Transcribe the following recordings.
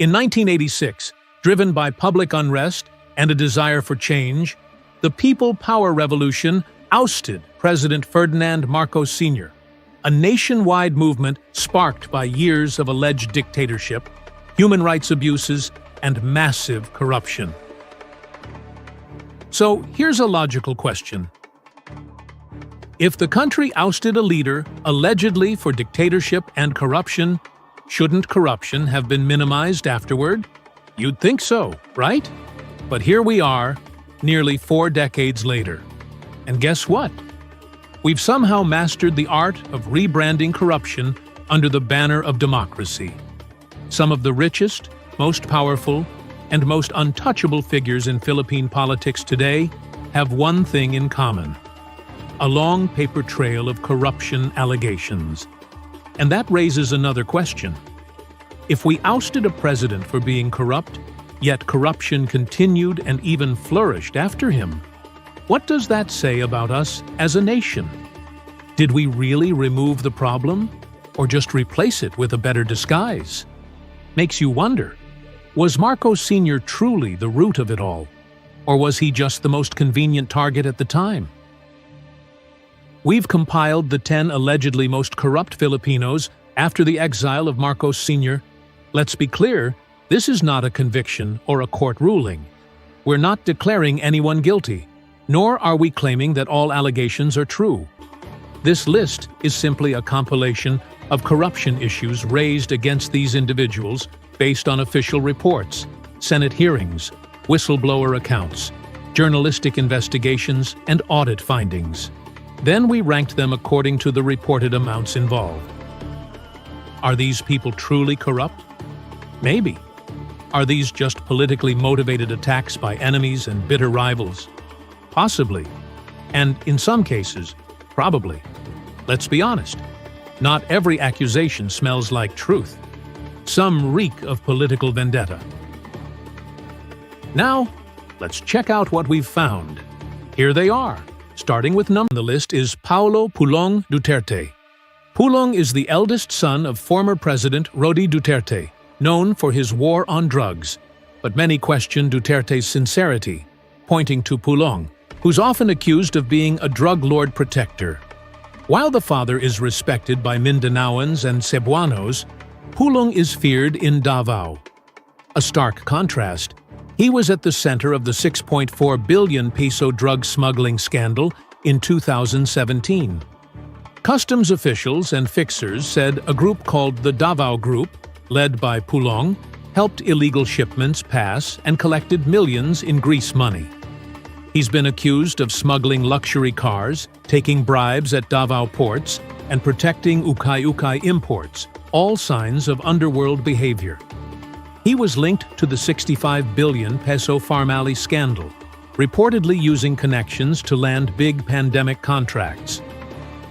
In 1986, driven by public unrest and a desire for change, the People Power Revolution ousted President Ferdinand Marcos Sr., a nationwide movement sparked by years of alleged dictatorship, human rights abuses, and massive corruption. So here's a logical question. If the country ousted a leader allegedly for dictatorship and corruption, shouldn't corruption have been minimized afterward? You'd think so, right? But here we are, nearly 4 decades later. And guess what? We've somehow mastered the art of rebranding corruption under the banner of democracy. Some of the richest, most powerful, and most untouchable figures in Philippine politics today have one thing in common: a long paper trail of corruption allegations. And that raises another question. If we ousted a president for being corrupt, yet corruption continued and even flourished after him, what does that say about us as a nation? Did we really remove the problem, or just replace it with a better disguise? Makes you wonder, was Marcos Sr. truly the root of it all, or was he just the most convenient target at the time? We've compiled the 10 allegedly most corrupt Filipinos after the exile of Marcos Sr. Let's be clear, this is not a conviction or a court ruling. We're not declaring anyone guilty, nor are we claiming that all allegations are true. This list is simply a compilation of corruption issues raised against these individuals based on official reports, Senate hearings, whistleblower accounts, journalistic investigations, and audit findings. Then we ranked them according to the reported amounts involved. Are these people truly corrupt? Maybe. Are these just politically motivated attacks by enemies and bitter rivals? Possibly. And in some cases, probably. Let's be honest. Not every accusation smells like truth. Some reek of political vendetta. Now, let's check out what we've found. Here they are. Starting with number on the list is Polong Duterte. Polong is the eldest son of former President Rody Duterte, known for his war on drugs, but many question Duterte's sincerity, pointing to Polong, who's often accused of being a drug lord protector. While the father is respected by Mindanaoans and Cebuanos, Polong is feared in Davao. A stark contrast, he was at the center of the 6.4 billion peso drug smuggling scandal in 2017. Customs officials and fixers said a group called the Davao Group, led by Polong, helped illegal shipments pass and collected millions in grease money. He's been accused of smuggling luxury cars, taking bribes at Davao ports, and protecting ukay-ukay imports, all signs of underworld behavior. He was linked to the 65 billion peso Farmally scandal, reportedly using connections to land big pandemic contracts.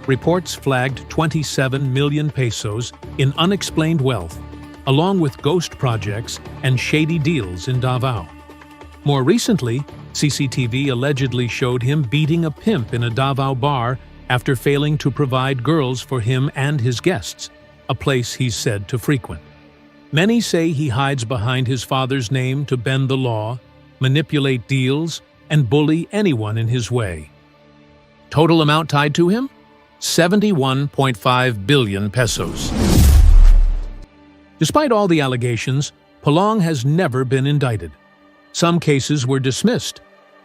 Reports flagged 27 million pesos in unexplained wealth, along with ghost projects and shady deals in Davao. More recently, CCTV allegedly showed him beating a pimp in a Davao bar after failing to provide girls for him and his guests, a place he's said to frequent. Many say he hides behind his father's name to bend the law, manipulate deals, and bully anyone in his way. Total amount tied to him? 71.5 billion pesos. Despite all the allegations, Polong has never been indicted. Some cases were dismissed,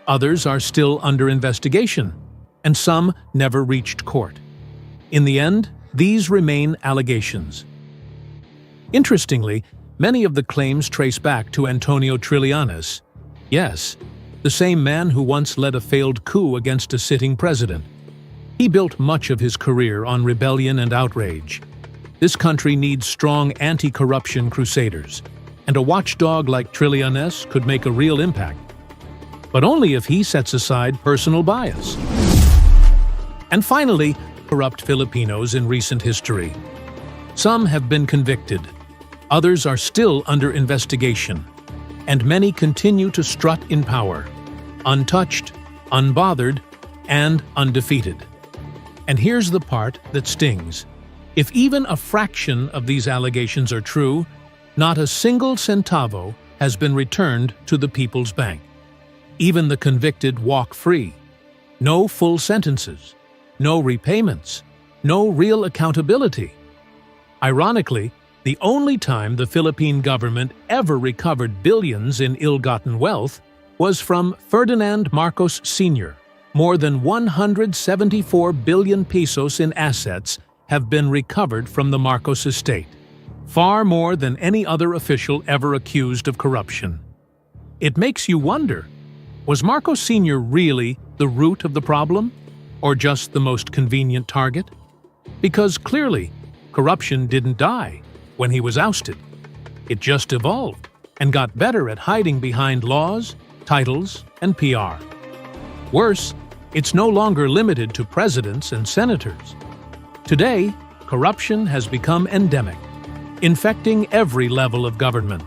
others are still under investigation, and some never reached court. In the end, these remain allegations. Interestingly, many of the claims trace back to Antonio Trillanes. Yes, the same man who once led a failed coup against a sitting president. He built much of his career on rebellion and outrage. This country needs strong anti-corruption crusaders, and a watchdog like Trillanes could make a real impact. But only if he sets aside personal bias. And finally, corrupt Filipinos in recent history. Some have been convicted. Others are still under investigation, and many continue to strut in power, untouched, unbothered, and undefeated. And here's the part that stings. If even a fraction of these allegations are true, Not a single centavo has been returned to the People's Bank. Even the convicted walk free. No full sentences, no repayments, no real accountability. Ironically, the only time the Philippine government ever recovered billions in ill-gotten wealth was from Ferdinand Marcos Sr. More than 174 billion pesos in assets have been recovered from the Marcos estate, far more than any other official ever accused of corruption. It makes you wonder, was Marcos Sr. really the root of the problem, or just the most convenient target? Because clearly, corruption didn't die when he was ousted. It just evolved and got better at hiding behind laws, titles, and PR. Worse, it's no longer limited to presidents and senators. Today, corruption has become endemic, infecting every level of government,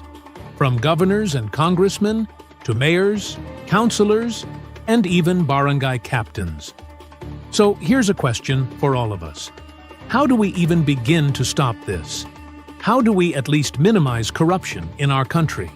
from governors and congressmen to mayors, councilors, and even barangay captains. So here's a question for all of us. How do we even begin to stop this? How do we at least minimize corruption in our country?